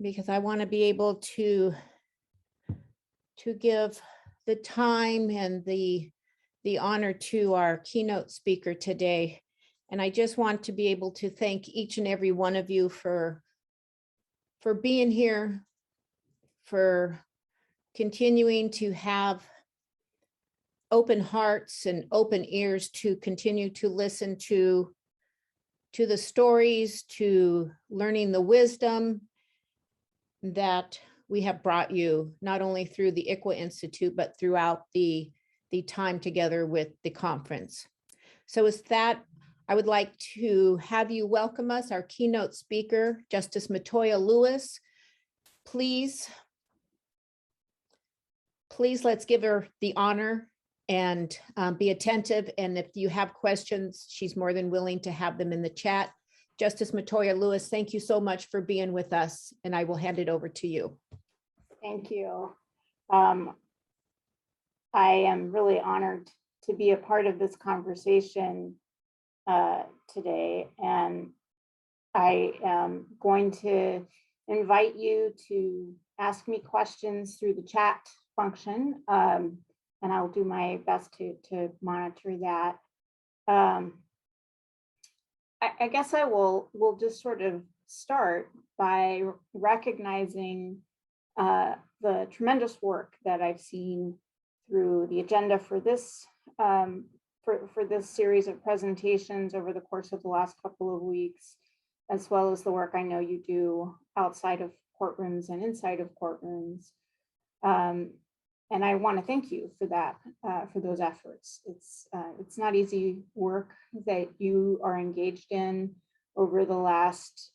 because I want to be able to give the time and the honor to our keynote speaker today. And I just want to be able to thank each and every one of you for being here, for continuing to have open hearts and open ears to continue to listen to the stories, to learning the wisdom that we have brought you, not only through the ICWA Institute, but throughout the time together with the conference. So with that, I would like to have you welcome us, our keynote speaker, Justice Montoya-Lewis. Please let's give her the honor and be attentive. And if you have questions, she's more than willing to have them in the chat. Justice Montoya-Lewis, thank you so much for being with us, and I will hand it over to you. Thank you. I am really honored to be a part of this conversation today, and I am going to invite you to ask me questions through the chat function, and I'll do my best to monitor that. I guess I will just sort of start by recognizing the tremendous work that I've seen through the agenda for this for this series of presentations over the course of the last couple of weeks, as well as the work I know you do outside of courtrooms and inside of courtrooms. And I want to thank you for that, for those efforts. It's not easy work that you are engaged in over the last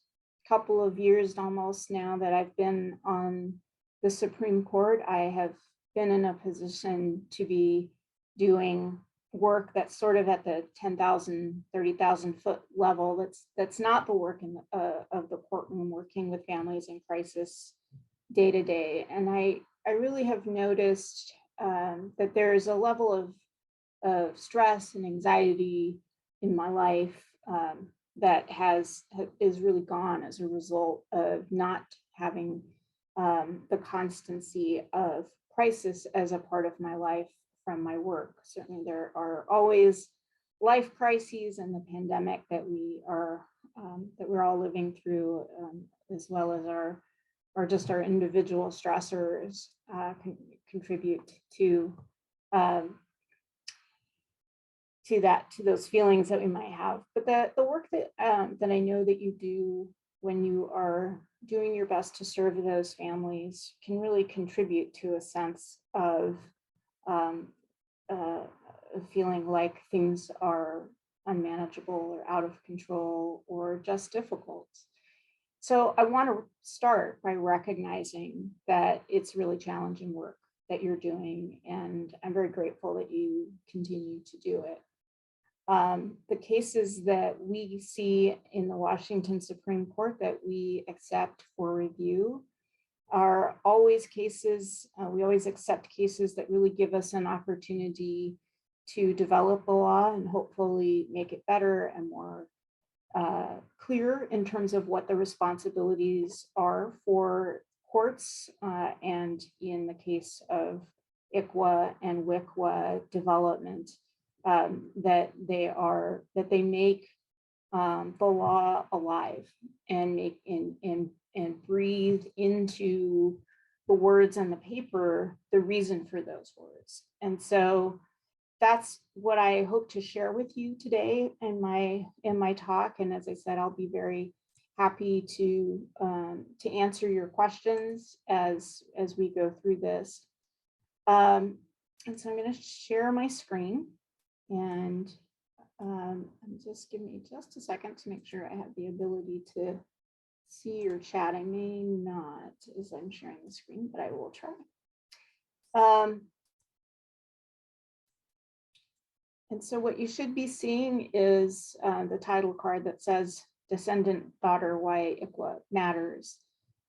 couple of years almost now that I've been on the Supreme Court. I have been in a position to be doing work that's sort of at the 10,000, 30,000 foot level. That's not the work of the courtroom, working with families in crisis day to day. And I really have noticed that there is a level of stress and anxiety in my life that is really gone as a result of not having the constancy of crisis as a part of my life from my work. Certainly there are always life crises and the pandemic that we're all living through, as well as our individual stressors contribute to those feelings that we might have. But the work that I know that you do when you are doing your best to serve those families can really contribute to a sense of feeling like things are unmanageable or out of control or just difficult. So I want to start by recognizing that it's really challenging work that you're doing, and I'm very grateful that you continue to do it. The cases that we see in the Washington Supreme Court that we accept for review are always cases, we always accept cases that really give us an opportunity to develop the law and hopefully make it better and more clear in terms of what the responsibilities are for courts, and in the case of ICWA and WICWA development, that they make the law alive and make and breathe into the words and the paper the reason for those words. And so that's what I hope to share with you today in my talk. And as I said, I'll be very happy to answer your questions as we go through this. And so I'm going to share my screen, and just give me just a second to make sure I have the ability to see your chat. I may not as I'm sharing the screen, but I will try. And so what you should be seeing is the title card that says Descendant Daughter Why ICWA Matters.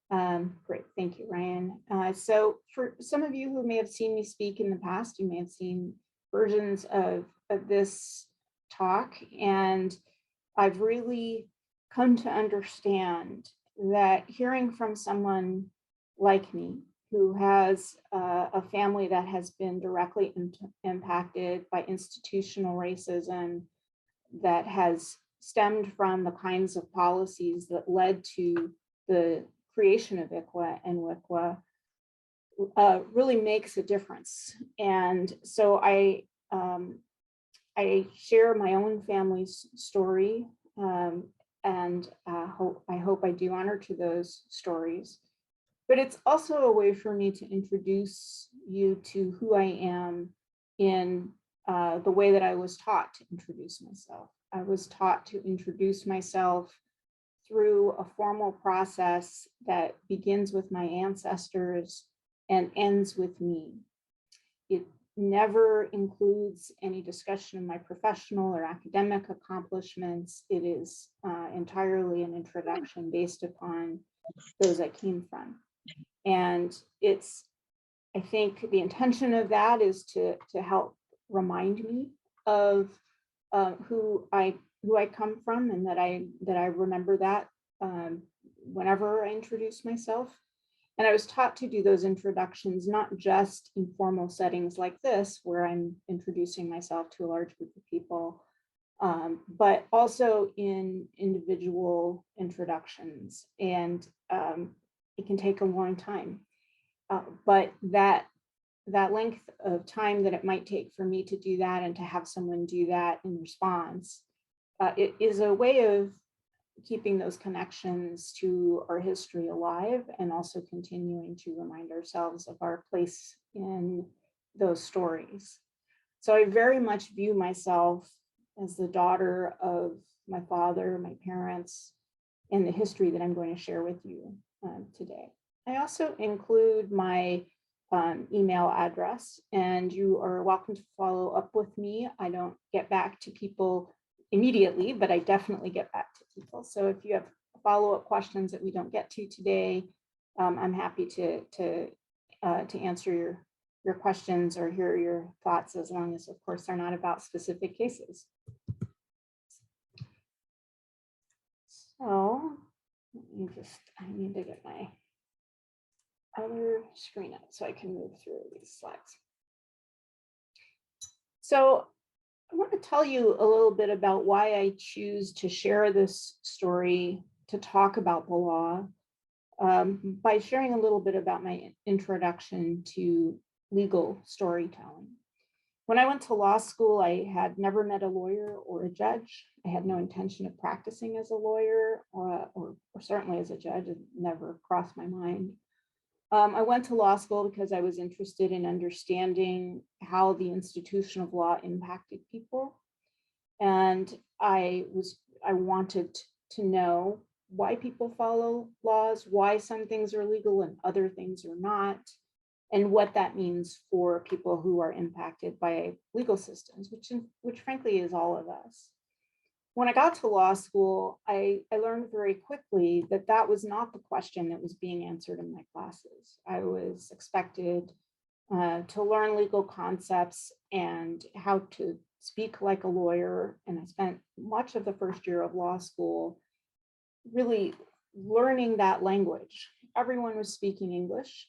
Great, thank you, Ryan. So for some of you who may have seen me speak in the past, you may have seen versions of this talk, and I've really come to understand that hearing from someone like me, who has a family that has been directly impacted by institutional racism that has stemmed from the kinds of policies that led to the creation of ICWA and WICWA, really makes a difference. And so I share my own family's story, and I hope I do honor to those stories. But it's also a way for me to introduce you to who I am in the way that I was taught to introduce myself. I was taught to introduce myself through a formal process that begins with my ancestors and ends with me. It never includes any discussion of my professional or academic accomplishments. It is entirely an introduction based upon those I came from. And it's, I think the intention of that is to help remind me of who I come from, and that I remember that whenever I introduce myself. And I was taught to do those introductions, not just in formal settings like this, where I'm introducing myself to a large group of people, but also in individual introductions. And it can take a long time, but that length of time that it might take for me to do that and to have someone do that in response, it is a way of keeping those connections to our history alive, and also continuing to remind ourselves of our place in those stories. So I very much view myself as the daughter of my father, my parents, and the history that I'm going to share with you today. I also include my email address, and you are welcome to follow up with me. I don't get back to people immediately, but I definitely get back to people. So if you have follow-up questions that we don't get to today, I'm happy to answer your questions or hear your thoughts, as long as, of course, they're not about specific cases. So I need to get my other screen up so I can move through these slides. So I want to tell you a little bit about why I choose to share this story, to talk about the law, by sharing a little bit about my introduction to legal storytelling. When I went to law school, I had never met a lawyer or a judge. I had no intention of practicing as a lawyer or certainly as a judge. It never crossed my mind. I went to law school because I was interested in understanding how the institution of law impacted people. And I wanted to know why people follow laws, why some things are legal and other things are not, and what that means for people who are impacted by legal systems, which frankly is all of us. When I got to law school, I learned very quickly that that was not the question that was being answered in my classes. I was expected to learn legal concepts and how to speak like a lawyer. And I spent much of the first year of law school really learning that language. Everyone was speaking English,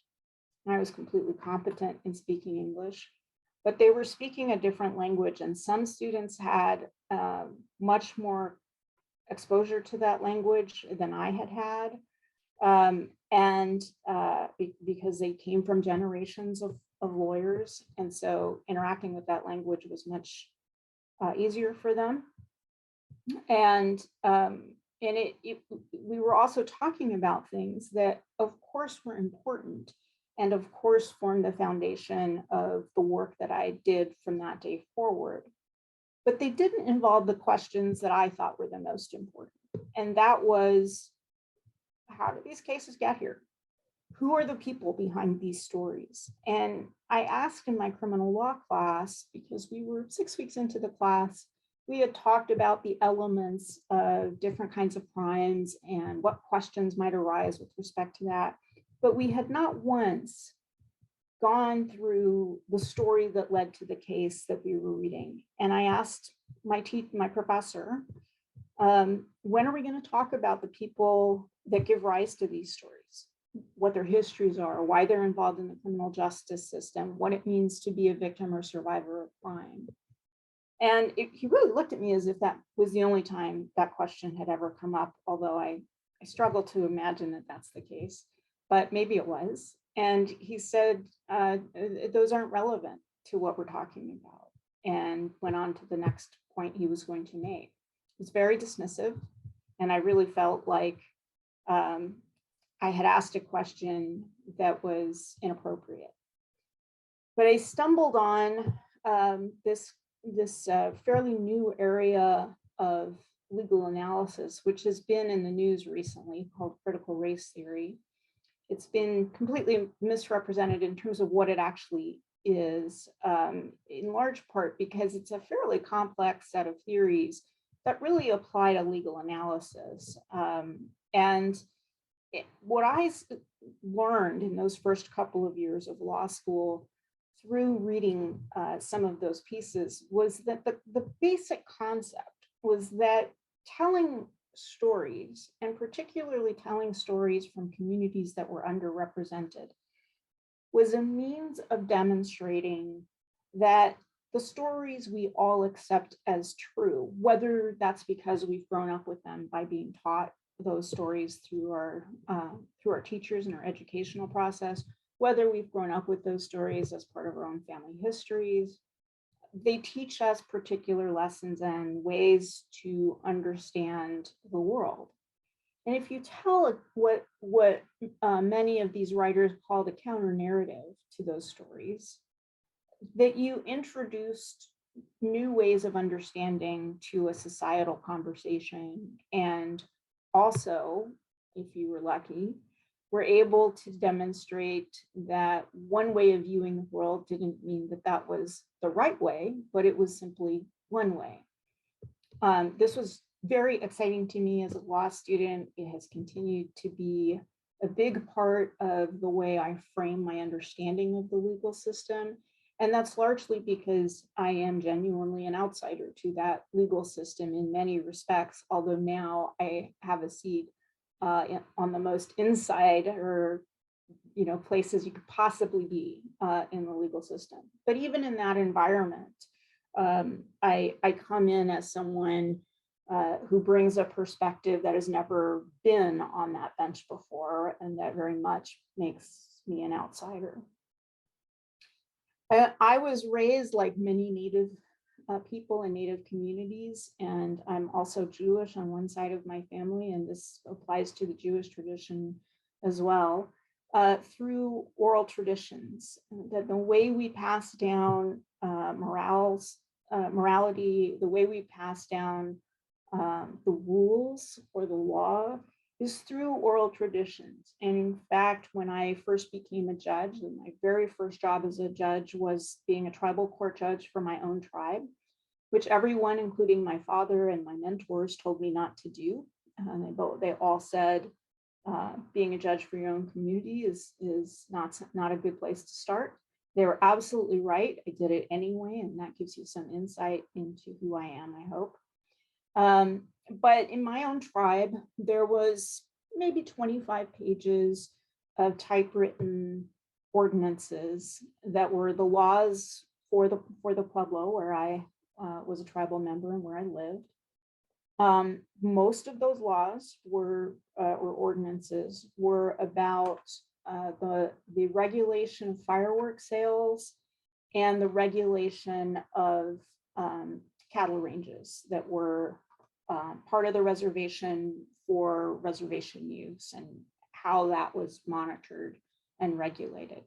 and I was completely competent in speaking English, but they were speaking a different language, and some students had much more exposure to that language than I had had, because they came from generations of lawyers, and so interacting with that language was much easier for them. And we were also talking about things that, of course, were important, and of course formed the foundation of the work that I did from that day forward. But they didn't involve the questions that I thought were the most important. And that was, how did these cases get here? Who are the people behind these stories? And I asked in my criminal law class, because we were 6 weeks into the class, we had talked about the elements of different kinds of crimes and what questions might arise with respect to that. But we had not once gone through the story that led to the case that we were reading. And I asked my professor, When are we going to talk about the people that give rise to these stories, what their histories are, why they're involved in the criminal justice system, what it means to be a victim or survivor of crime? And he really looked at me as if that was the only time that question had ever come up, although I struggle to imagine that that's the case, but maybe it was. And he said, those aren't relevant to what we're talking about, and went on to the next point he was going to make. It was very dismissive, and I really felt like I had asked a question that was inappropriate. But I stumbled on this fairly new area of legal analysis, which has been in the news recently, called critical race theory. It's been completely misrepresented in terms of what it actually is, in large part because it's a fairly complex set of theories that really apply to legal analysis. What I learned in those first couple of years of law school through reading some of those pieces was that the basic concept was that telling stories, and particularly telling stories from communities that were underrepresented, was a means of demonstrating that the stories we all accept as true, whether that's because we've grown up with them by being taught those stories through our teachers and our educational process, whether we've grown up with those stories as part of our own family histories. They teach us particular lessons and ways to understand the world. And if you tell what many of these writers call the counter narrative to those stories, that you introduced new ways of understanding to a societal conversation, and also, if you were lucky, were able to demonstrate that one way of viewing the world didn't mean that that was the right way, but it was simply one way. This was very exciting to me as a law student. It has continued to be a big part of the way I frame my understanding of the legal system. And that's largely because I am genuinely an outsider to that legal system in many respects, although now I have a seat on the most inside, or places you could possibly be in the legal system. But even in that environment, I come in as someone who brings a perspective that has never been on that bench before, and that very much makes me an outsider. I was raised like many Native people in Native communities, and I'm also Jewish on one side of my family, and this applies to the Jewish tradition as well, through oral traditions. That the way we pass down morality, the way we pass down the rules or the law is through oral traditions. And in fact, when I first became a judge, and my very first job as a judge was being a tribal court judge for my own tribe, which everyone, including my father and my mentors, told me not to do. And they all said, being a judge for your own community is not a good place to start. They were absolutely right. I did it anyway, and that gives you some insight into who I am, I hope. But in my own tribe, there was maybe 25 pages of typewritten ordinances that were the laws for the Pueblo, where I was a tribal member and where I lived. Most of those laws or ordinances were about the regulation of fireworks sales and the regulation of cattle ranges that were part of the reservation for reservation use, and how that was monitored and regulated.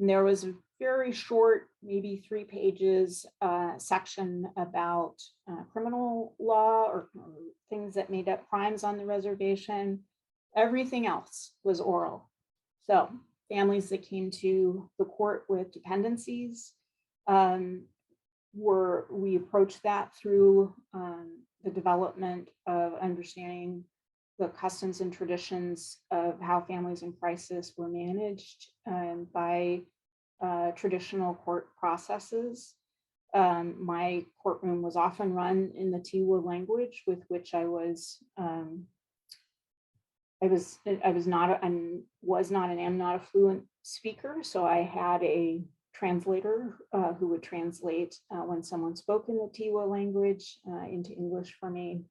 And there was a very short, maybe 3 pages section about criminal law or things that made up crimes on the reservation. Everything else was oral. So families that came to the court with dependencies, we approached that through the development of understanding the customs and traditions of how families in crisis were managed by traditional court processes. my courtroom was often run in the Tiwa language, with which I was not and am not a fluent speaker. So I had a translator who would translate when someone spoke in the Tiwa language into English for me.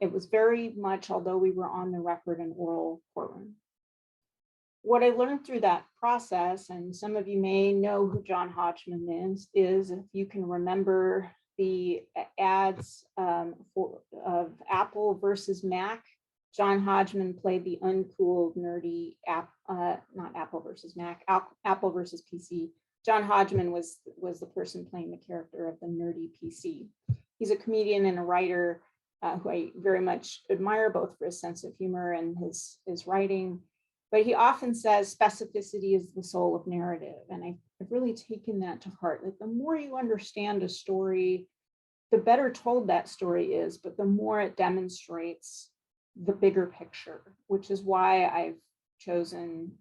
It was very much, although we were on the record, an oral courtroom. What I learned through that process, and some of you may know who John Hodgman is if you can remember the ads of Apple versus Mac. John Hodgman played the uncool, nerdy not Apple versus Mac, Apple versus PC. John Hodgman was the person playing the character of the nerdy PC. He's a comedian and a writer who I very much admire, both for his sense of humor and his writing. But he often says specificity is the soul of narrative. And I've really taken that to heart. Like, the more you understand a story, the better told that story is, but the more it demonstrates the bigger picture, which is why I've chosen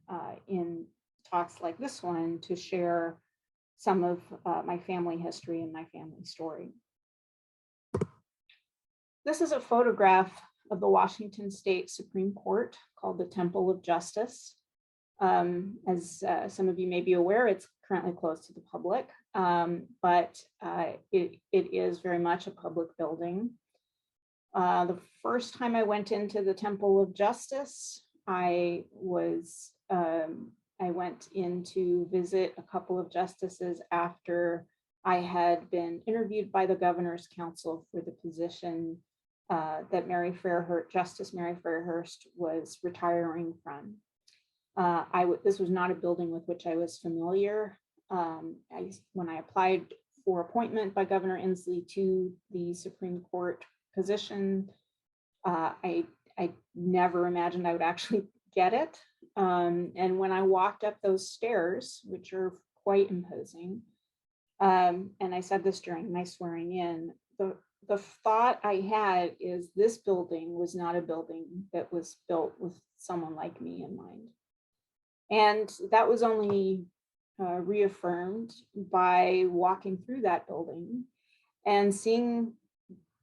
in talks like this one to share some of my family history and my family story. This is a photograph of the Washington State Supreme Court called the Temple of Justice. As some of you may be aware, it's currently closed to the public, but it is very much a public building. The first time I went into the Temple of Justice, I went in to visit a couple of justices after I had been interviewed by the Governor's Council for the position that Justice Mary Fairhurst was retiring from. This was not a building with which I was familiar. When I applied for appointment by Governor Inslee to the Supreme Court position, I never imagined I would actually get it. And when I walked up those stairs, which are quite imposing, and I said this during my swearing in, the thought I had is this building was not a building that was built with someone like me in mind. And that was only reaffirmed by walking through that building and seeing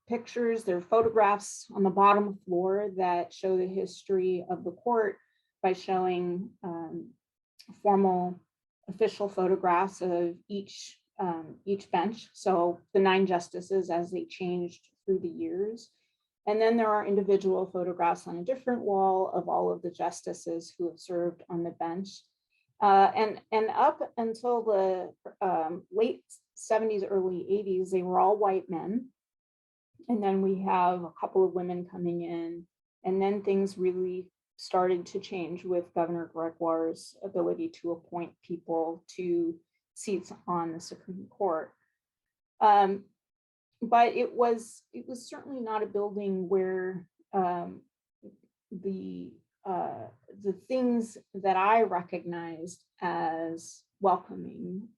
pictures. There are photographs on the bottom floor that show the history of the court by showing formal official photographs of each bench. So the 9 justices as they changed through the years. And then there are individual photographs on a different wall of all of the justices who have served on the bench. And up until the late 70s, early 80s, they were all white men. And then we have a couple of women coming in, and then things really started to change with Governor Gregoire's ability to appoint people to seats on the Supreme Court. But it was certainly not a building where the things that I recognized as welcoming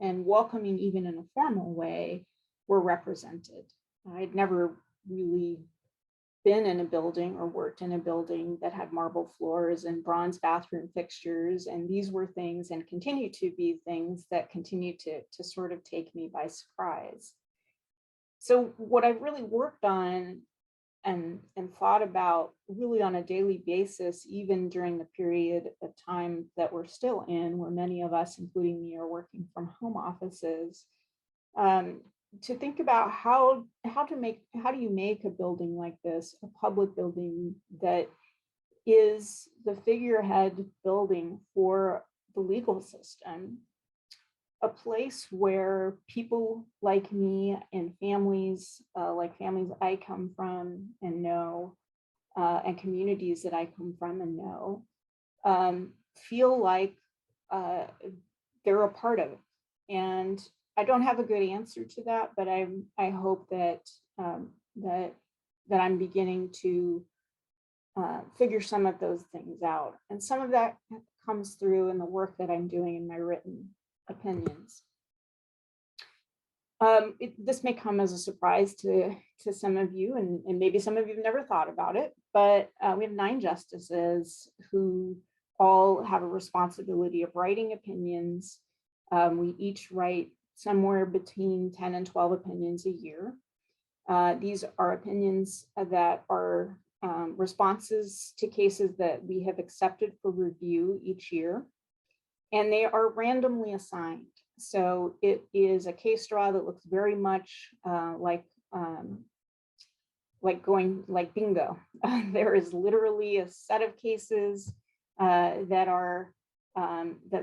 and welcoming even in a formal way were represented. I'd never really been in a building or worked in a building that had marble floors and bronze bathroom fixtures. And these were things, and continue to be things, that continue to sort of take me by surprise. So what I've really worked on and thought about really on a daily basis, even during the period of time that we're still in, where many of us, including me, are working from home offices, to think about how do you make a building like this, a public building that is the figurehead building for the legal system, a place where people like me and families like families I come from and know, and communities that I come from and know, feel like they're a part of it. And I don't have a good answer to that, but I hope that that I'm beginning to figure some of those things out. And some of that comes through in the work that I'm doing in my written opinions. This may come as a surprise to some of you, and maybe some of you have never thought about it, but we have 9 justices who all have a responsibility of writing opinions. We each write somewhere between 10 and 12 opinions a year. These are opinions that are responses to cases that we have accepted for review each year, and they are randomly assigned. So it is a case draw that looks very much like bingo. There is literally a set of cases that are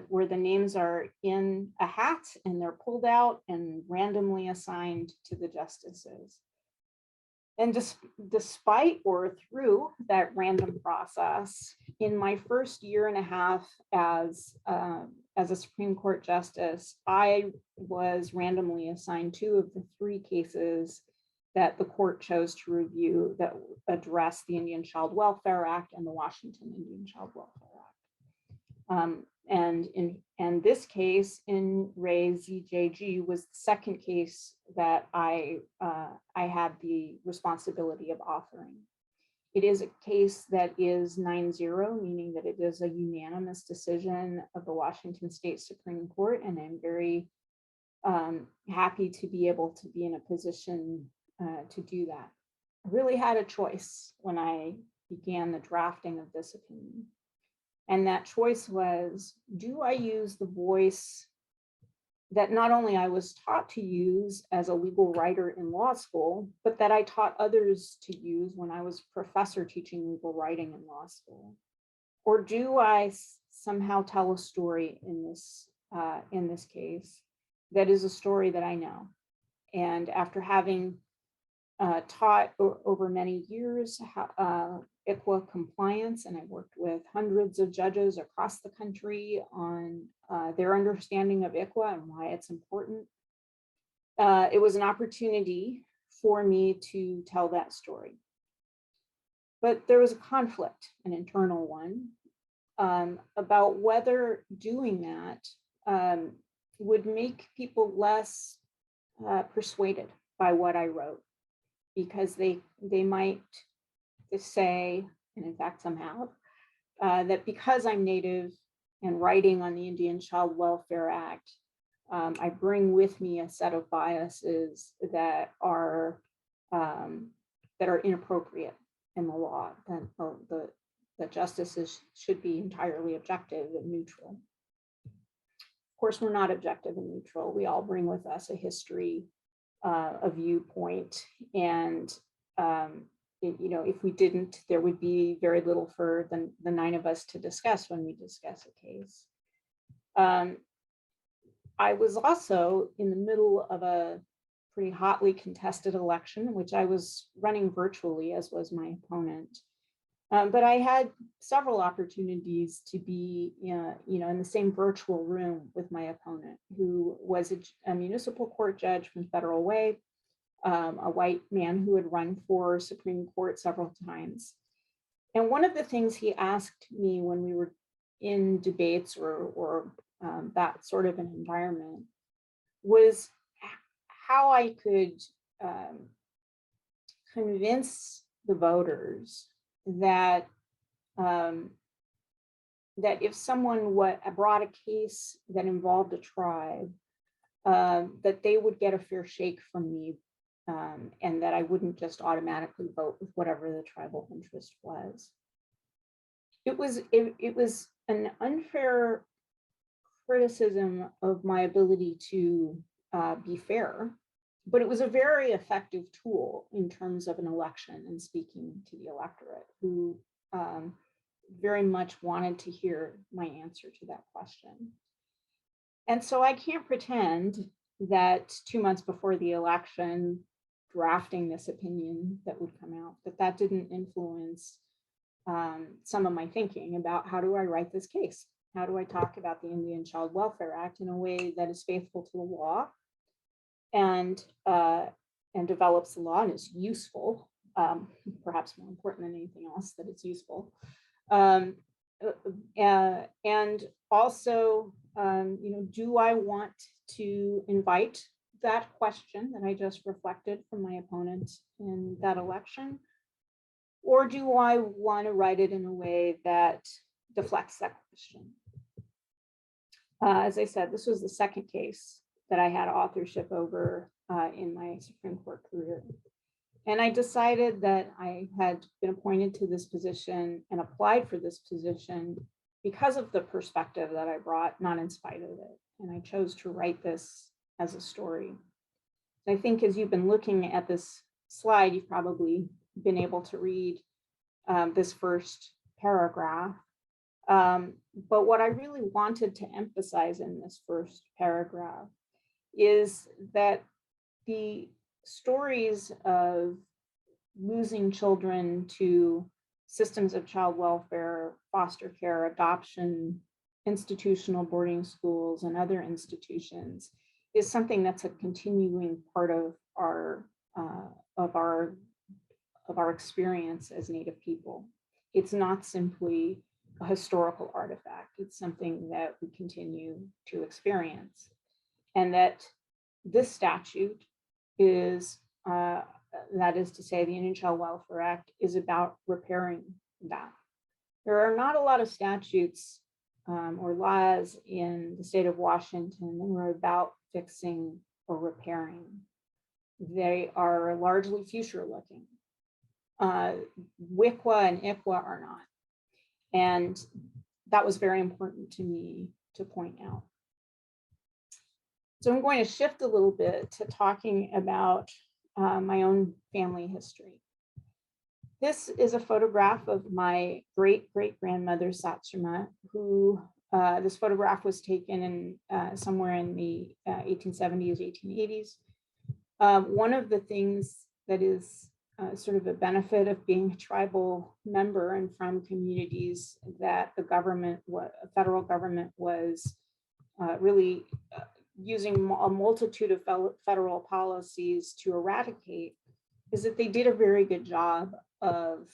where the names are in a hat and they're pulled out and randomly assigned to the justices. And despite or through that random process, in my first year and a half as a Supreme Court justice, I was randomly assigned 2 of the 3 cases that the court chose to review that address the Indian Child Welfare Act and the Washington Indian Child Welfare Act. And this case in Ray ZJG was the second case that I had the responsibility of authoring. It is a case that is 9-0, meaning that it is a unanimous decision of the Washington State Supreme Court, and I'm very happy to be able to be in a position to do that. I really had a choice when I began the drafting of this opinion. And that choice was, do I use the voice that not only I was taught to use as a legal writer in law school, but that I taught others to use when I was professor teaching legal writing in law school? Or do I somehow tell a story in this case that is a story that I know? And after having taught over many years ICWA compliance, and I worked with hundreds of judges across the country on their understanding of ICWA and why it's important, it was an opportunity for me to tell that story. But there was a conflict, an internal one, about whether doing that would make people less persuaded by what I wrote, because they might say, and in fact some have, that because I'm Native and writing on the Indian Child Welfare Act, I bring with me a set of biases that are inappropriate in the law. Then the justices should be entirely objective and neutral. Of course, we're not objective and neutral. We all bring with us a history, a viewpoint, and if we didn't, there would be very little for the 9 of us to discuss when we discuss a case. I was also in the middle of a pretty hotly contested election, which I was running virtually, as was my opponent. But I had several opportunities to be, in the same virtual room with my opponent, who was a municipal court judge from Federal Way, a white man who had run for Supreme Court several times. And one of the things he asked me when we were in debates or that sort of an environment was how I could convince the voters that if someone brought a case that involved a tribe, that they would get a fair shake from me, and that I wouldn't just automatically vote with whatever the tribal interest was. It was an unfair criticism of my ability to be fair, but it was a very effective tool in terms of an election and speaking to the electorate, who very much wanted to hear my answer to that question. And so I can't pretend that 2 months before the election, drafting this opinion that would come out, that didn't influence some of my thinking about how do I write this case? How do I talk about the Indian Child Welfare Act in a way that is faithful to the law and develops the law and is useful, perhaps more important than anything else, that it's useful. And also, do I want to invite that question that I just reflected from my opponent in that election? Or do I want to write it in a way that deflects that question? As I said, this was the second case that I had authorship over in my Supreme Court career. And I decided that I had been appointed to this position and applied for this position because of the perspective that I brought, not in spite of it. And I chose to write this as a story. I think as you've been looking at this slide, you've probably been able to read this first paragraph. But what I really wanted to emphasize in this first paragraph is that the stories of losing children to systems of child welfare, foster care, adoption, institutional boarding schools, and other institutions is something that's a continuing part of our experience as Native people. It's not simply a historical artifact. It's something that we continue to experience. And that this statute is, that is to say, the Indian Child Welfare Act is about repairing that. There are not a lot of statutes or laws in the state of Washington that are about fixing or repairing. They are largely future looking. WICWA and ICWA are not. And that was very important to me to point out. So I'm going to shift a little bit to talking about my own family history. This is a photograph of my great-great-grandmother, Satsuma, who this photograph was taken in somewhere in the 1870s, 1880s. One of the things that is sort of a benefit of being a tribal member and from communities that the government, federal government was really using a multitude of federal policies to eradicate, is that they did a very good job of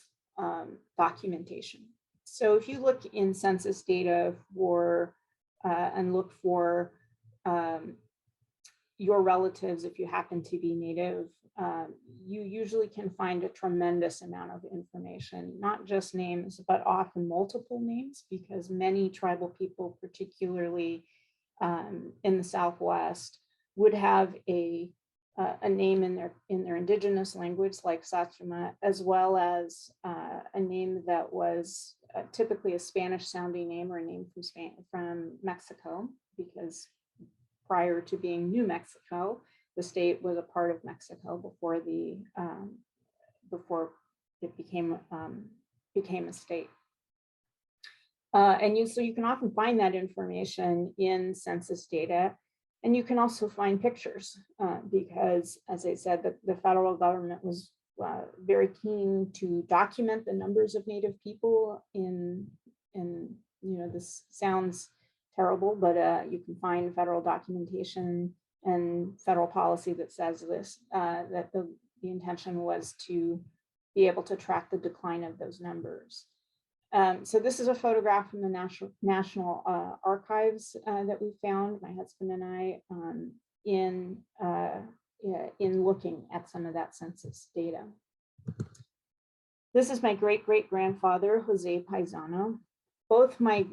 documentation. So if you look in census data for and look for your relatives, if you happen to be Native, you usually can find a tremendous amount of information, not just names, but often multiple names, because many tribal people, particularly in the Southwest, would have a name in their indigenous language, like Satsuma, as well as a name that was typically a Spanish-sounding name or a name from Mexico, because prior to being New Mexico, the state was a part of Mexico before it became a state. So you can often find that information in census data, and you can also find pictures because, as I said, the federal government was very keen to document the numbers of Native people in this sounds terrible, but you can find federal documentation and federal policy that says this, that the intention was to be able to track the decline of those numbers. So this is a photograph from the National Archives that we found, my husband and I, in looking at some of that census data. This is my great-great-grandfather, Jose Paisano. Both my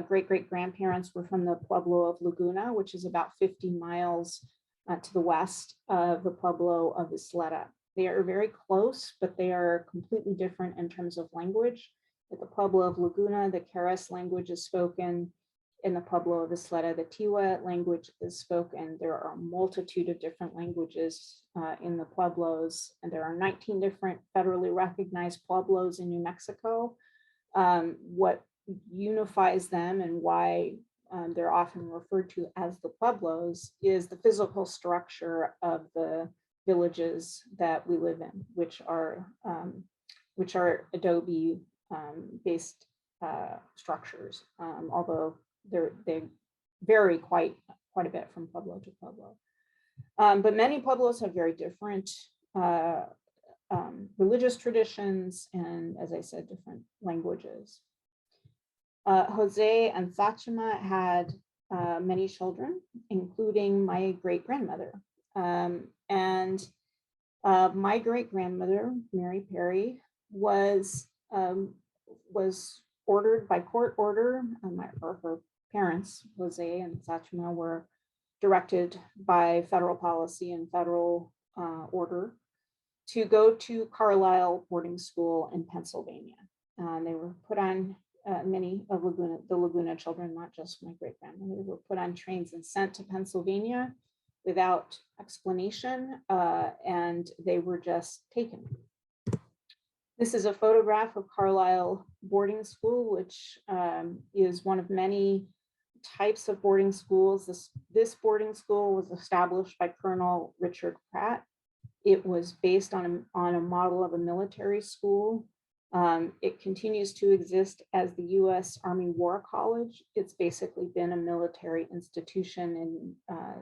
great-great-grandparents were from the Pueblo of Laguna, which is about 50 miles to the west of the Pueblo of Isleta. They are very close, but they are completely different in terms of language. At the Pueblo of Laguna, the Keres language is spoken. In the Pueblo of Isleta, the Tiwa language is spoken. There are a multitude of different languages in the Pueblos, and there are 19 different federally recognized Pueblos in New Mexico. What unifies them and why they're often referred to as the Pueblos is the physical structure of the villages that we live in, which are adobe based structures, although they vary quite a bit from Pueblo to Pueblo. But many Pueblos have very different religious traditions and, as I said, different languages. Jose and Satsuma had many children, including my great-grandmother. And my great-grandmother, Mary Perry, was ordered by court order, or her parents, Jose and Satsuma, were directed by federal policy and federal order to go to Carlisle boarding school in Pennsylvania. They were put on, many of the Laguna children, not just my great grandmother, were put on trains and sent to Pennsylvania without explanation, and they were just taken. This is a photograph of Carlisle boarding school, which is one of many types of boarding schools. This boarding school was established by Colonel Richard Pratt. It was based on a model of a military school. It continues to exist as the U.S. Army War College. It's basically been a military institution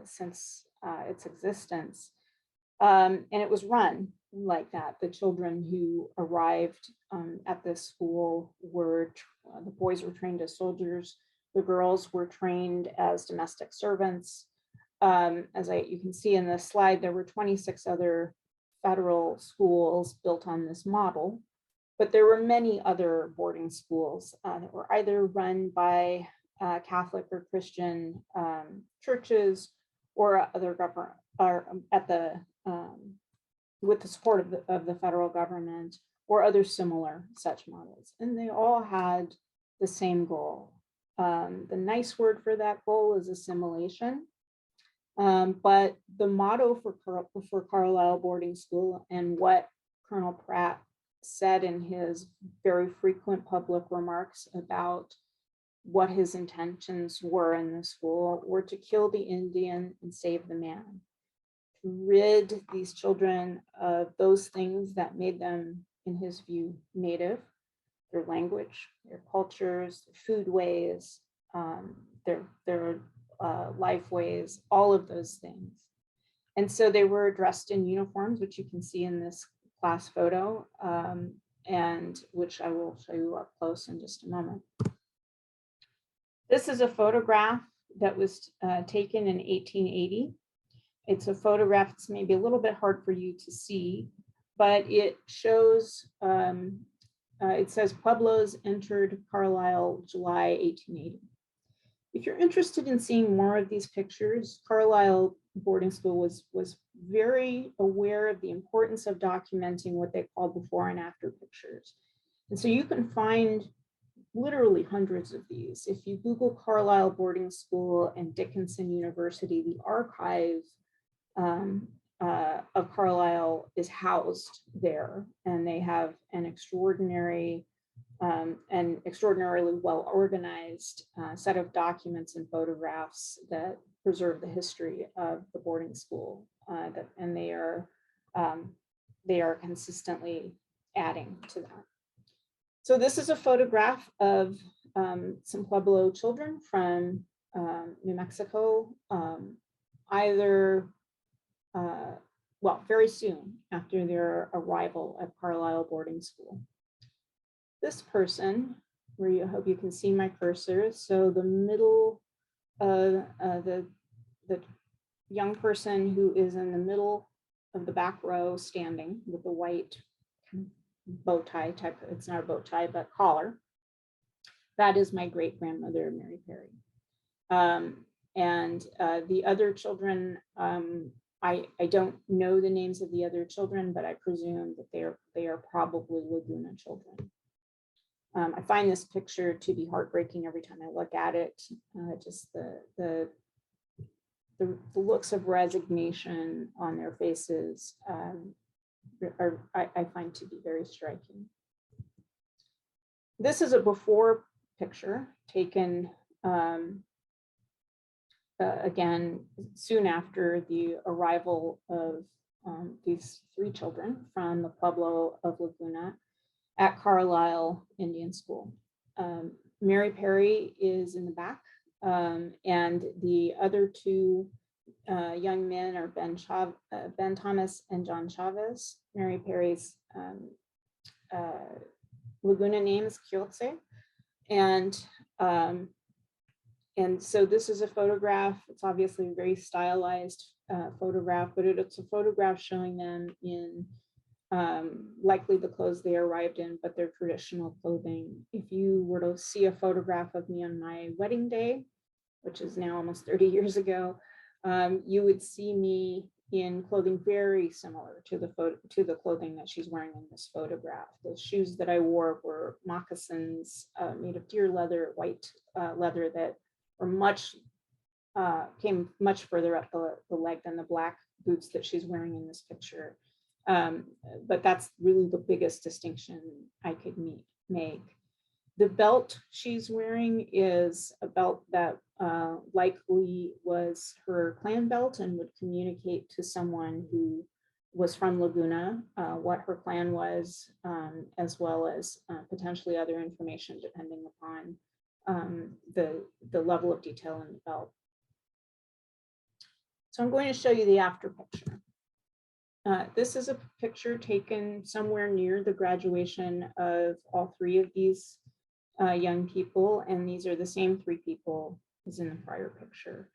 since its existence. And it was run like that. The children who arrived at this school were, the boys were trained as soldiers. The girls were trained as domestic servants. As you can see in this slide, there were 26 other federal schools built on this model, but there were many other boarding schools that were either run by Catholic or Christian churches or other government, or with the support of the federal government or other similar such models. And they all had the same goal. The nice word for that goal is assimilation. But the motto for Carlisle boarding school, and what Colonel Pratt said in his very frequent public remarks about what his intentions were in the school, were to kill the Indian and save the man, to rid these children of those things that made them, in his view, native, their language, their cultures, their food ways, their life ways, all of those things. And so they were dressed in uniforms, which you can see in this class photo, and which I will show you up close in just a moment. This is a photograph that was taken in 1880. It's a photograph, it's maybe a little bit hard for you to see, but it shows, it says Pueblos entered Carlisle, July 1880. If you're interested in seeing more of these pictures, Carlisle boarding school was very aware of the importance of documenting what they call before and after pictures. And so you can find literally hundreds of these. If you Google Carlisle boarding school and Dickinson University, the archive of Carlisle is housed there, and they have an extraordinary and extraordinarily well organized set of documents and photographs that preserve the history of the boarding school, and they are consistently adding to that. So this is a photograph of some Pueblo children from New Mexico, well, very soon after their arrival at Carlisle boarding school. This person, where I hope you can see my cursor, so the middle, the young person who is in the middle of the back row standing with the white bow tie type, it's not a bow tie, but collar, that is my great grandmother, Mary Perry. And the other children, I don't know the names of the other children, but I presume that they are probably Laguna children. I find this picture to be heartbreaking every time I look at it. Just the looks of resignation on their faces I find to be very striking. This is a before picture taken again soon after the arrival of these three children from the Pueblo of Laguna at Carlisle Indian School. Mary Perry is in the back, and the other two young men are Ben Thomas and John Chavez. Mary Perry's Laguna name is Kyotse, and so this is a photograph. It's obviously a very stylized photograph, but it's a photograph showing them in likely the clothes they arrived in, but their traditional clothing. If you were to see a photograph of me on my wedding day, which is now almost 30 years ago, you would see me in clothing very similar to the clothing that she's wearing in this photograph. The shoes that I wore were moccasins made of deer leather, white leather that were came much further up the leg than the black boots that she's wearing in this picture. But that's really the biggest distinction I could make. The belt she's wearing is a belt that likely was her clan belt and would communicate to someone who was from Laguna what her clan was, as well as potentially other information depending upon the level of detail in the belt. So I'm going to show you the after picture. This is a picture taken somewhere near the graduation of all three of these young people, and these are the same three people as in the prior picture.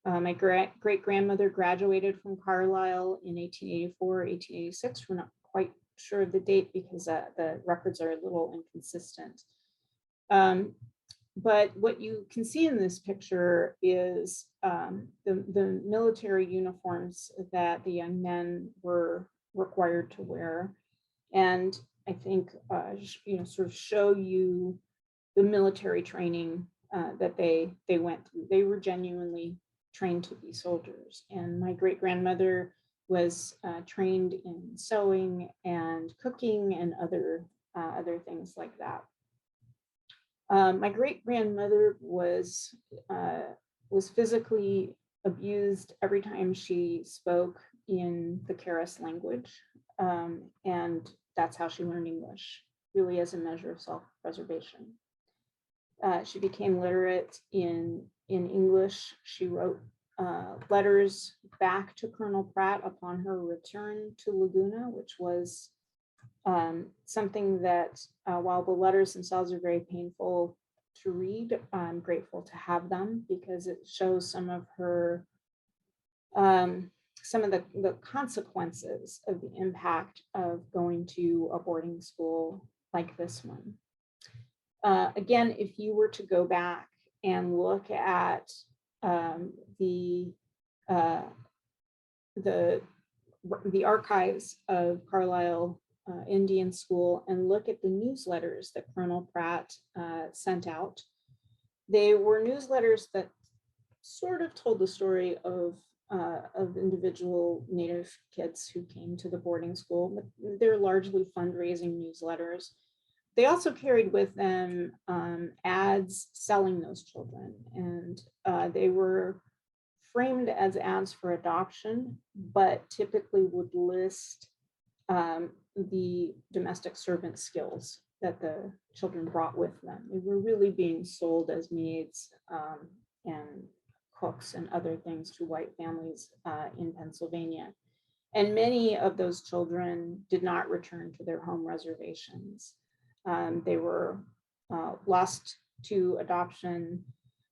My great-grandmother graduated from Carlisle in 1884, 1886. We're not quite sure of the date because the records are a little inconsistent. But what you can see in this picture is the military uniforms that the young men were required to wear. And I think, sort of show you the military training that they went through. They were genuinely trained to be soldiers. And my great-grandmother was trained in sewing and cooking and other things like that. My great-grandmother was physically abused every time she spoke in the Keres language. And that's how she learned English, really as a measure of self-preservation. She became literate in English. She wrote letters back to Colonel Pratt upon her return to Laguna, which was something that while the letters themselves are very painful to read, I'm grateful to have them because it shows some of her, some of the consequences of the impact of going to a boarding school like this one. Again, if you were to go back and look at the archives of Carlisle Indian School and look at the newsletters that Colonel Pratt sent out, they were newsletters that sort of told the story of individual Native kids who came to the boarding school, but they're largely fundraising newsletters. They also carried with them ads selling those children, and they were framed as ads for adoption, but typically would list the domestic servant skills that the children brought with them. They were really being sold as maids and cooks and other things to white families in Pennsylvania. And many of those children did not return to their home reservations. They were lost to adoption,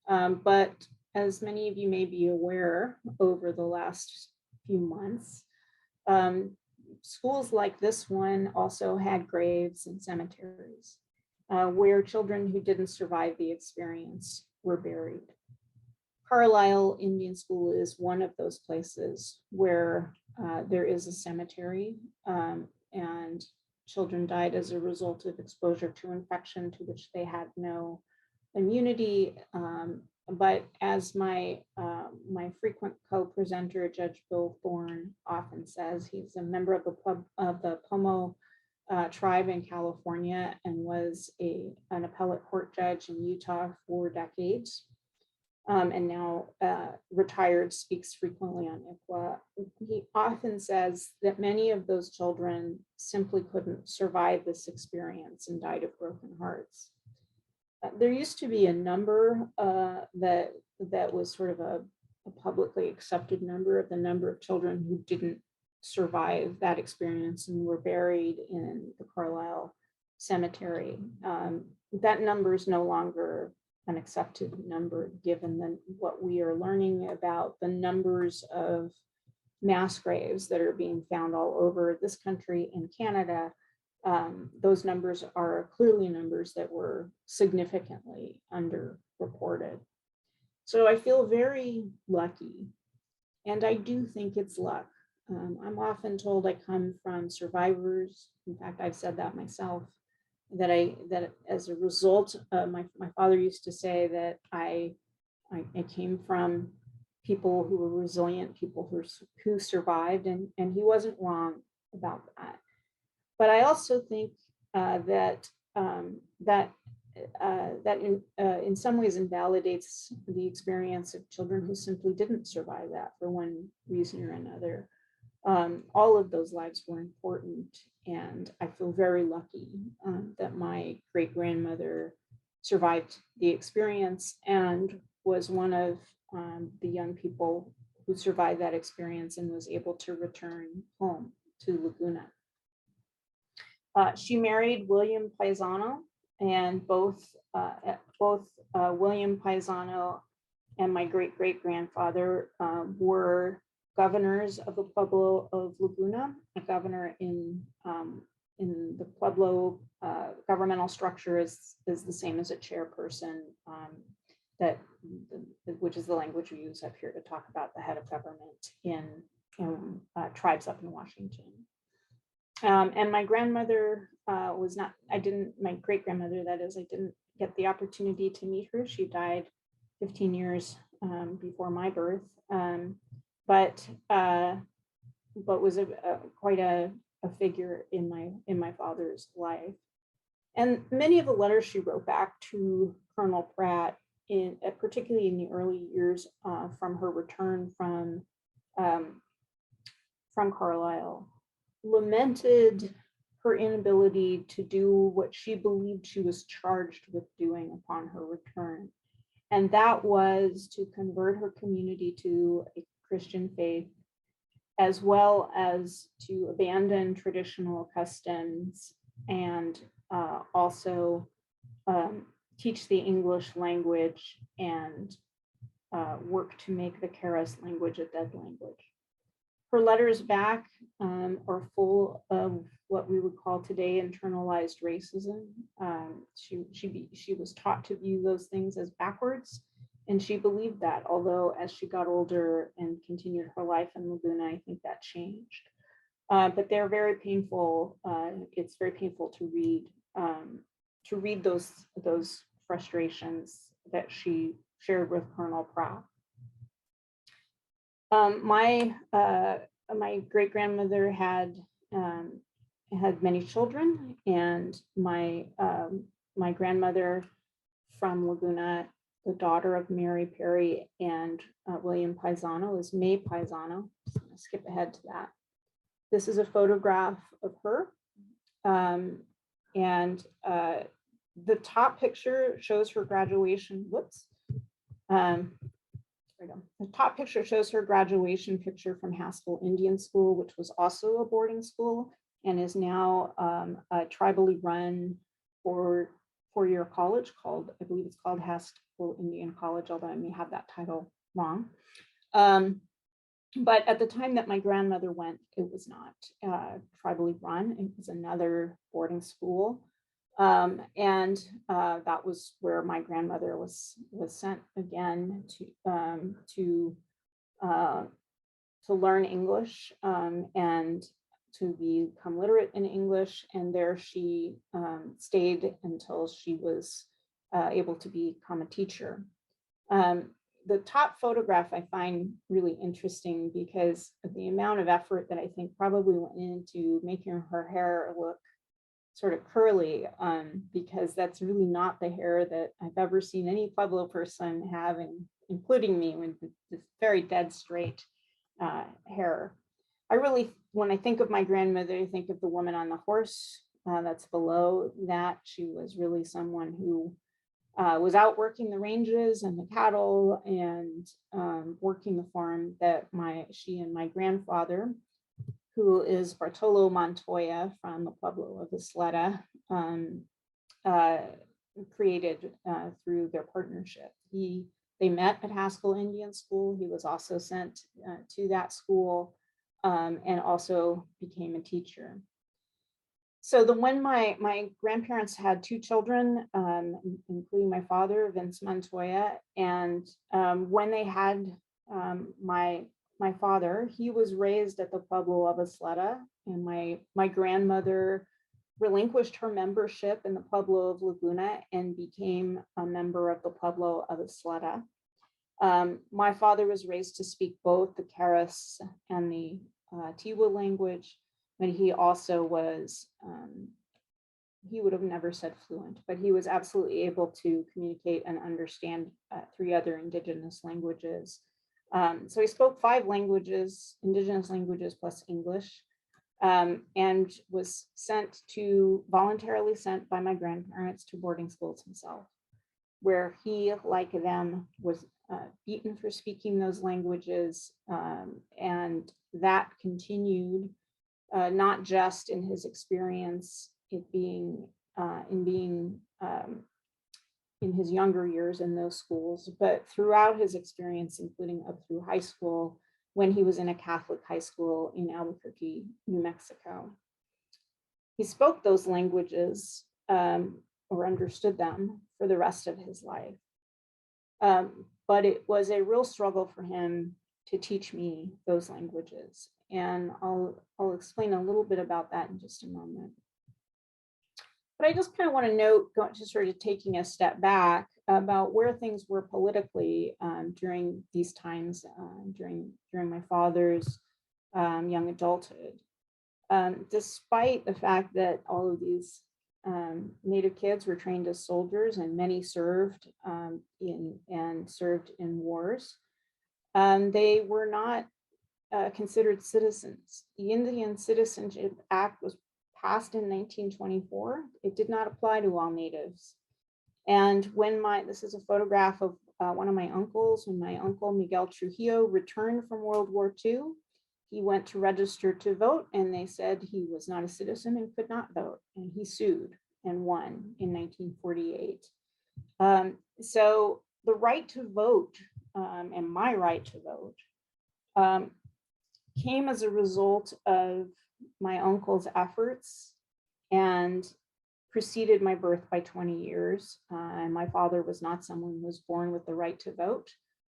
but as many of you may be aware, over the last few months, schools like this one also had graves and cemeteries where children who didn't survive the experience were buried. Carlisle Indian School is one of those places where there is a cemetery and children died as a result of exposure to infection to which they had no immunity. But as my frequent co-presenter, Judge Bill Thorne, often says, he's a member of the Pomo tribe in California and was an appellate court judge in Utah for decades, and now retired, speaks frequently on ICWA. He often says that many of those children simply couldn't survive this experience and died of broken hearts. There used to be a number that was sort of a publicly accepted number of the number of children who didn't survive that experience and were buried in the Carlisle Cemetery. That number is no longer an accepted number, given what we are learning about the numbers of mass graves that are being found all over this country and Canada. Those numbers are clearly numbers that were significantly underreported. So I feel very lucky And I do think it's luck. I'm often told I come from survivors. In fact, I've said that myself, that as a result, my father used to say that I came from people who were resilient, people who survived, and he wasn't wrong about that. But I also think that in some ways invalidates the experience of children who simply didn't survive that for one reason or another. All of those lives were important, and I feel very lucky that my great-grandmother survived the experience and was one of the young people who survived that experience and was able to return home to Laguna. She married William Paisano, and both William Paisano and my great-great-grandfather were governors of the Pueblo of Laguna. A governor in the Pueblo governmental structure is the same as a chairperson, which is the language we use up here to talk about the head of government in tribes up in Washington. And my grandmother my great-grandmother, that is, I didn't get the opportunity to meet her. She died 15 years before my birth, but was quite a figure in my father's life. And many of the letters she wrote back to Colonel Pratt, particularly in the early years from her return from Carlisle, lamented her inability to do what she believed she was charged with doing upon her return. And that was to convert her community to a Christian faith, as well as to abandon traditional customs and also teach the English language and work to make the Keres language a dead language. Her letters back are full of what we would call today internalized racism. She was taught to view those things as backwards, and she believed that, although as she got older and continued her life in Laguna, I think that changed. But they're very painful. It's very painful to read those frustrations that she shared with Colonel Pratt. My great-grandmother had many children, and my grandmother from Laguna, the daughter of Mary Perry and William Paisano, is May Paisano. So I'm gonna skip ahead to that. This is a photograph of her, and the top picture shows her graduation. Whoops. The top picture shows her graduation picture from Haskell Indian School, which was also a boarding school and is now a tribally run four-year college called, I believe it's called Haskell Indian College, although I may have that title wrong. But at the time that my grandmother went, it was not tribally run. It was another boarding school. And that was where my grandmother was sent again to learn English and to become literate in English. And there she stayed until she was able to become a teacher. The top photograph I find really interesting because of the amount of effort that I think probably went into making her hair look sort of curly, because that's really not the hair that I've ever seen any Pueblo person have, including me, with this very dead straight hair. When I think of my grandmother, I think of the woman on the horse that's below that. She was really someone who was out working the ranges and the cattle and working the farm that she and my grandfather, who is Bartolo Montoya from the Pueblo of Isleta, created through their partnership. They met at Haskell Indian School. He was also sent to that school and also became a teacher. So when my grandparents had two children, including my father, Vince Montoya, and when they had my my father, he was raised at the Pueblo of Isleta, and my grandmother relinquished her membership in the Pueblo of Laguna and became a member of the Pueblo of Isleta. My father was raised to speak both the Keres and the Tiwa language, but he also was, he would have never said fluent, but he was absolutely able to communicate and understand 3 other indigenous languages. So he spoke 5 languages, indigenous languages plus English, and was voluntarily sent by my grandparents to boarding schools himself, where he, like them, was beaten for speaking those languages, and that continued not just in his experience in his younger years in those schools, but throughout his experience, including up through high school, when he was in a Catholic high school in Albuquerque, New Mexico. He spoke those languages or understood them for the rest of his life. But it was a real struggle for him to teach me those languages. And I'll explain a little bit about that in just a moment. But I just kind of want to note, just sort of taking a step back about where things were politically during these times, during my father's young adulthood. Despite the fact that all of these Native kids were trained as soldiers and many served in wars, they were not considered citizens. The Indian Citizenship Act was passed in 1924. It did not apply to all natives. And when this is a photograph of one of my uncles, when my uncle Miguel Trujillo returned from World War II, he went to register to vote, and they said he was not a citizen and could not vote, and he sued and won in 1948. So the right to vote and my right to vote came as a result of my uncle's efforts and preceded my birth by 20 years. And my father was not someone who was born with the right to vote,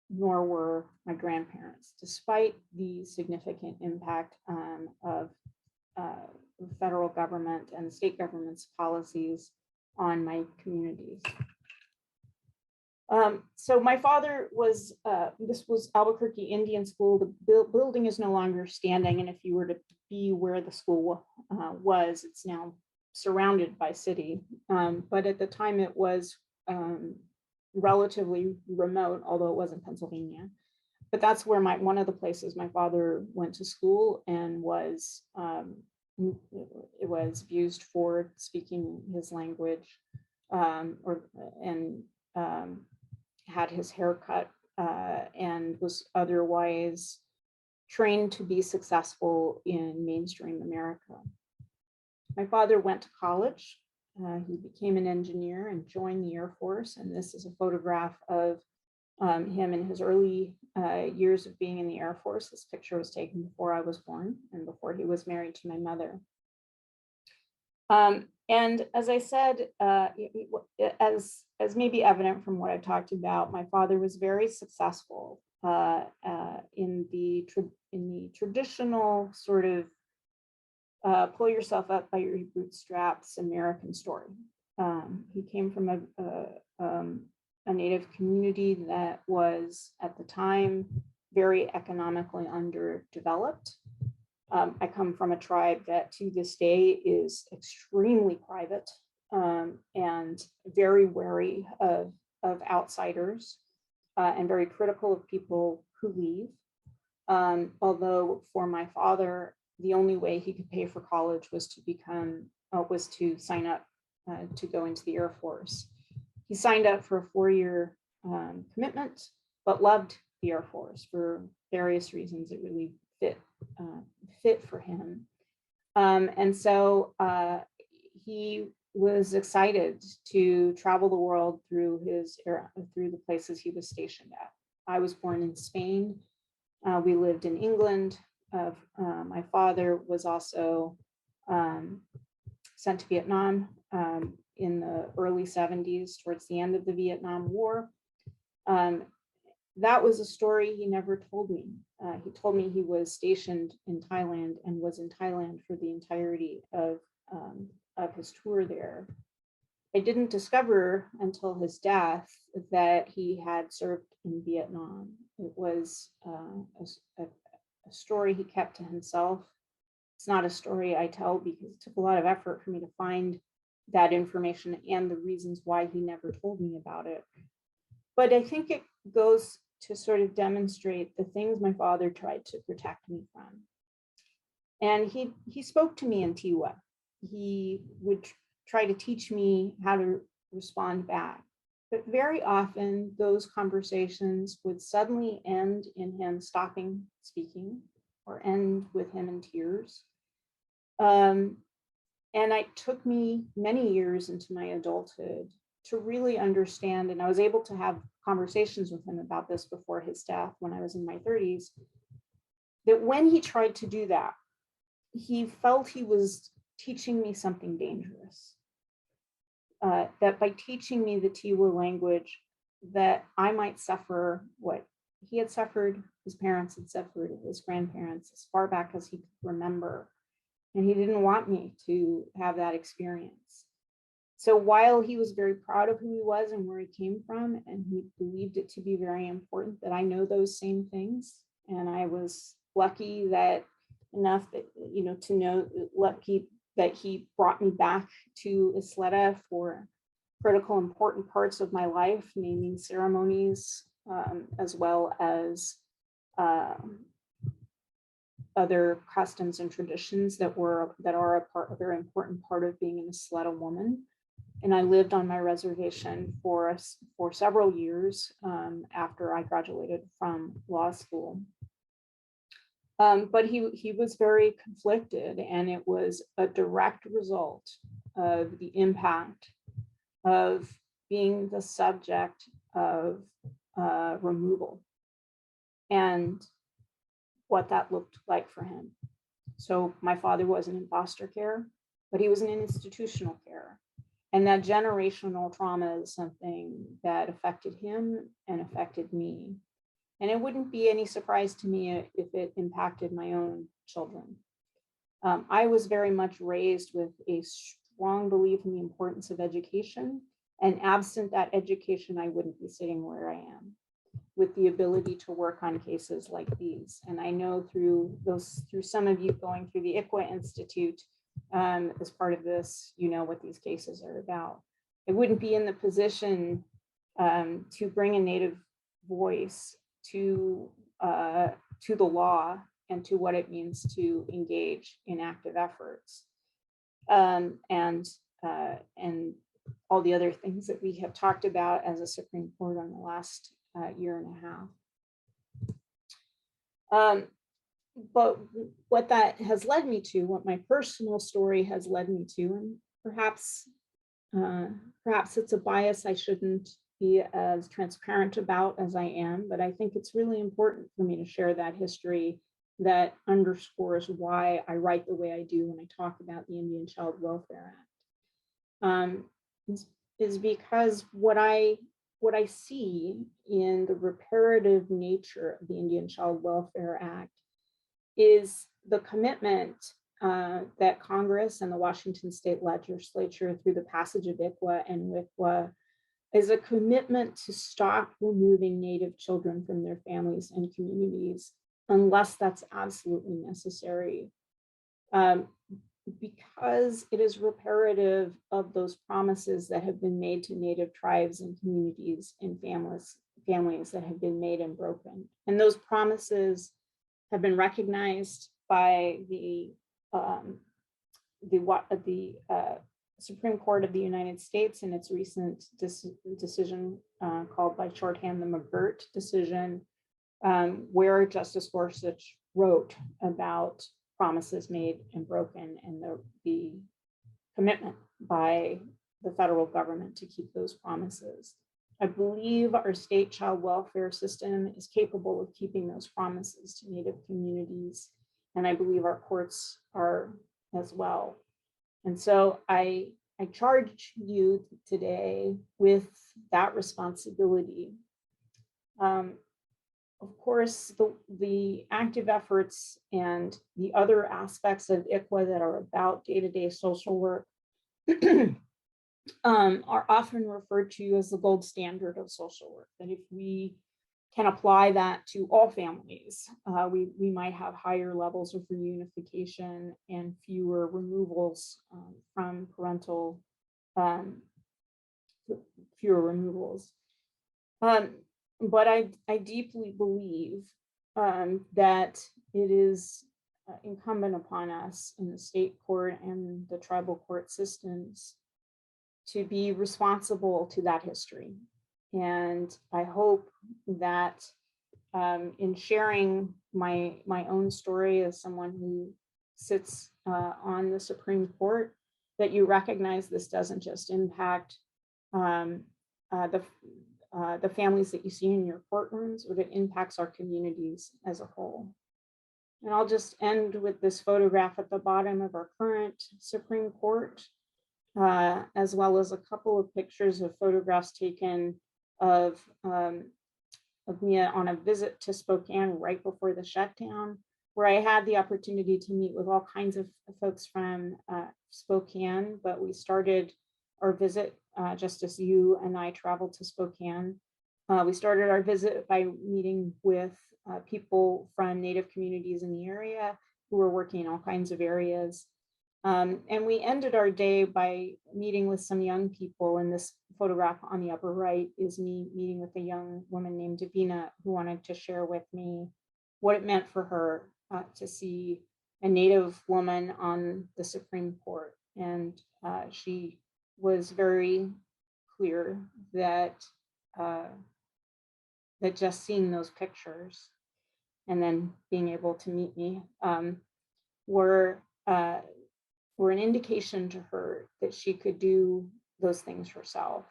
nor were my grandparents, despite the significant impact of the federal government and state government's policies on my communities. So my father was, this was Albuquerque Indian School. The building is no longer standing, and if you were to be where the school was, it's now surrounded by city. But at the time it was relatively remote, although it was in Pennsylvania. But that's where one of the places my father went to school and was used for speaking his language, had his hair cut and was otherwise trained to be successful in mainstream America. My father went to college. He became an engineer and joined the Air Force. And this is a photograph of him in his early years of being in the Air Force. This picture was taken before I was born and before he was married to my mother. And as I said, as may be evident from what I talked about, my father was very successful in the traditional sort of pull yourself up by your bootstraps American story. He came from a Native community that was at the time very economically underdeveloped. I come from a tribe that to this day is extremely private and very wary of outsiders and very critical of people who leave. Although for my father, the only way he could pay for college was to sign up to go into the Air Force. He signed up for a 4-year commitment, but loved the Air Force for various reasons. It really fit for him. And so he was excited to travel the world through the places he was stationed at. I was born in Spain. We lived in England. My father was also sent to Vietnam in the early 70s, towards the end of the Vietnam War. That was a story he never told me. he told me he was stationed in Thailand and was in Thailand for the entirety of his tour there. I didn't discover until his death that he had served in Vietnam. It was a story he kept to himself. It's not a story I tell because it took a lot of effort for me to find that information and the reasons why he never told me about it. But I think it goes to sort of demonstrate the things my father tried to protect me from. And he spoke to me in Tiwa. He would try to teach me how to respond back. But very often those conversations would suddenly end in him stopping speaking or end with him in tears. And it took me many years into my adulthood to really understand, and I was able to have conversations with him about this before his death when I was in my 30s, that when he tried to do that, he felt he was teaching me something dangerous. That by teaching me the Tiwa language, that I might suffer what he had suffered, his parents had suffered, his grandparents, as far back as he could remember. And he didn't want me to have that experience. So while he was very proud of who he was and where he came from, and he believed it to be very important that I know those same things, and I was lucky that enough that, to know, lucky that he brought me back to Isleta for critical, important parts of my life, naming ceremonies, as well as other customs and traditions that are a very important part of being an Isleta woman. And I lived on my reservation for several years after I graduated from law school. But he was very conflicted, and it was a direct result of the impact of being the subject of removal and what that looked like for him. So my father wasn't in foster care, but he was in institutional care. And that generational trauma is something that affected him and affected me. And it wouldn't be any surprise to me if it impacted my own children. I was very much raised with a strong belief in the importance of education. And absent that education, I wouldn't be sitting where I am, with the ability to work on cases like these. And I know through some of you going through the ICWA Institute as part of this, what these cases are about. I wouldn't be in the position to bring a Native voice to the law and to what it means to engage in active efforts, and all the other things that we have talked about as a Supreme Court on the last year and a half. But what that has led me to, what my personal story has led me to, and perhaps it's a bias I shouldn't be as transparent about as I am, but I think it's really important for me to share that history that underscores why I write the way I do when I talk about the Indian Child Welfare Act. Is because what I see in the reparative nature of the Indian Child Welfare Act is the commitment that Congress and the Washington State Legislature, through the passage of ICWA and WICWA, is a commitment to stop removing Native children from their families and communities unless that's absolutely necessary. Because it is reparative of those promises that have been made to Native tribes and communities and families that have been made and broken. And those promises have been recognized by the Supreme Court of the United States in its recent decision called by shorthand the McGirt decision, where Justice Gorsuch wrote about promises made and broken and the commitment by the federal government to keep those promises. I believe our state child welfare system is capable of keeping those promises to Native communities, and I believe our courts are as well. And so I charge you today with that responsibility. of course, the active efforts and the other aspects of ICWA that are about day-to-day social work are often referred to as the gold standard of social work. That if we can apply that to all families, we might have higher levels of reunification and fewer removals from parental, fewer removals. But I deeply believe that it is incumbent upon us in the state court and the tribal court systems to be responsible to that history. And I hope that in sharing my own story as someone who sits on the Supreme Court, that you recognize this doesn't just impact the families that you see in your courtrooms, but it impacts our communities as a whole. And I'll just end with this photograph at the bottom of our current Supreme Court, as well as a couple of pictures of photographs taken of me on a visit to Spokane right before the shutdown, where I had the opportunity to meet with all kinds of folks from Spokane, but we started our visit just as you and I traveled to Spokane. We started our visit by meeting with people from Native communities in the area who were working in all kinds of areas. And we ended our day by meeting with some young people. And this photograph on the upper right is me meeting with a young woman named Davina, who wanted to share with me what it meant for her to see a Native woman on the Supreme Court. And she was very clear that that just seeing those pictures and then being able to meet me were an indication to her that she could do those things herself.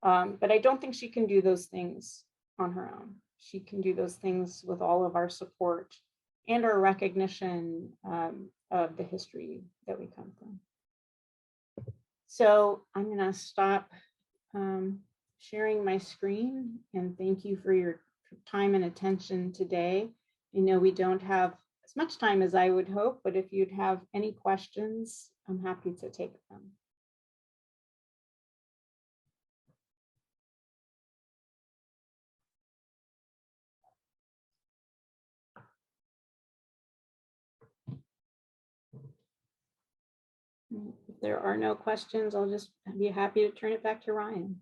But I don't think she can do those things on her own. She can do those things with all of our support and our recognition of the history that we come from. So I'm going to stop sharing my screen, and thank you for your time and attention today. I know we don't have as much time as I would hope, but if you'd have any questions, I'm happy to take them. If there are no questions, I'll just be happy to turn it back to Ryan.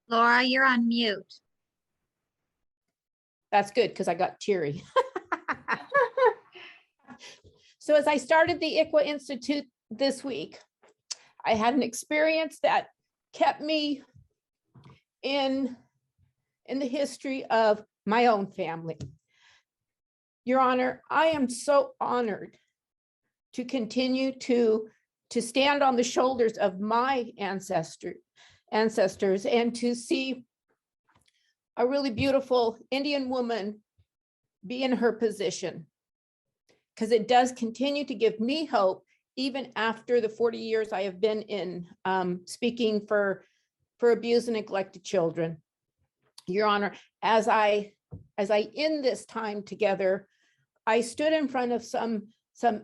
Laura, you're on mute. That's good because I got teary. So as I started the ICWA Institute this week, I had an experience that kept me in the history of my own family. Your Honor, I am so honored to continue to stand on the shoulders of my ancestors and to see a really beautiful Indian woman be in her position, because it does continue to give me hope even after the 40 years I have been in speaking for abused and neglected children. Your Honor, as I end this time together, I stood in front of some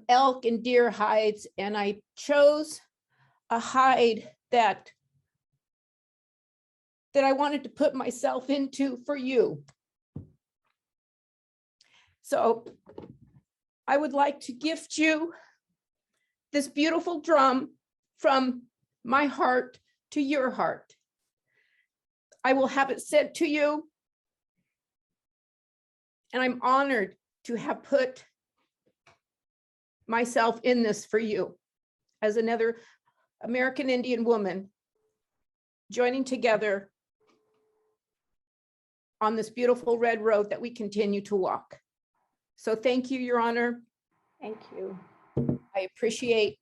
elk and deer hides, and I chose a hide that I wanted to put myself into for you. So I would like to gift you this beautiful drum from my heart to your heart. I will have it sent to you, and I'm honored to have put myself in this for you as another American Indian woman joining together on this beautiful red road that we continue to walk. So thank you, Your Honor. Thank you. I appreciate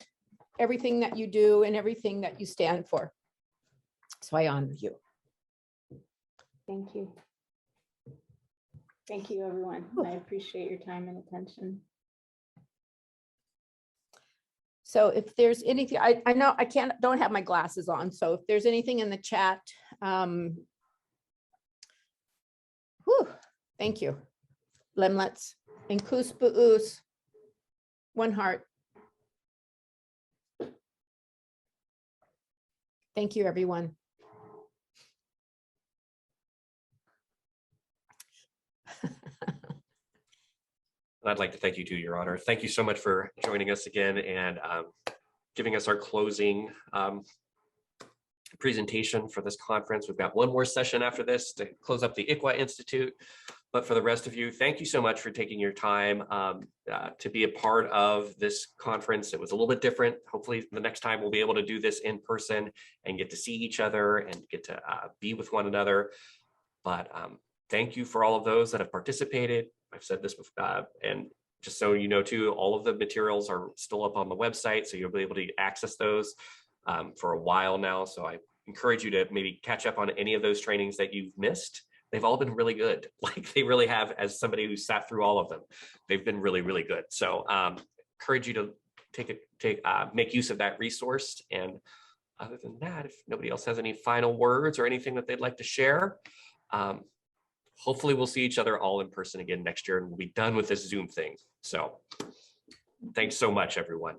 everything that you do and everything that you stand for. So I honor you. Thank you. Thank you, everyone. I appreciate your time and attention. So if there's anything, I know I don't have my glasses on. So if there's anything in the chat, thank you. Lemlets and Kuspuus, one heart. Thank you, everyone. I'd like to thank you too, Your Honor. Thank you so much for joining us again and giving us our closing presentation for this conference. We've got one more session after this to close up the ICWA Institute. But for the rest of you, thank you so much for taking your time to be a part of this conference. It was a little bit different. Hopefully the next time we'll be able to do this in person and get to see each other and get to be with one another. But thank you for all of those that have participated. I've said this before, and just so you know too, all of the materials are still up on the website, so you'll be able to access those for a while now. So I encourage you to maybe catch up on any of those trainings that you've missed. They've all been really good. Like they really have, as somebody who sat through all of them, they've been really, really good. So encourage you to make use of that resource. And other than that, if nobody else has any final words or anything that they'd like to share, hopefully we'll see each other all in person again next year and we'll be done with this Zoom thing. So thanks so much, everyone.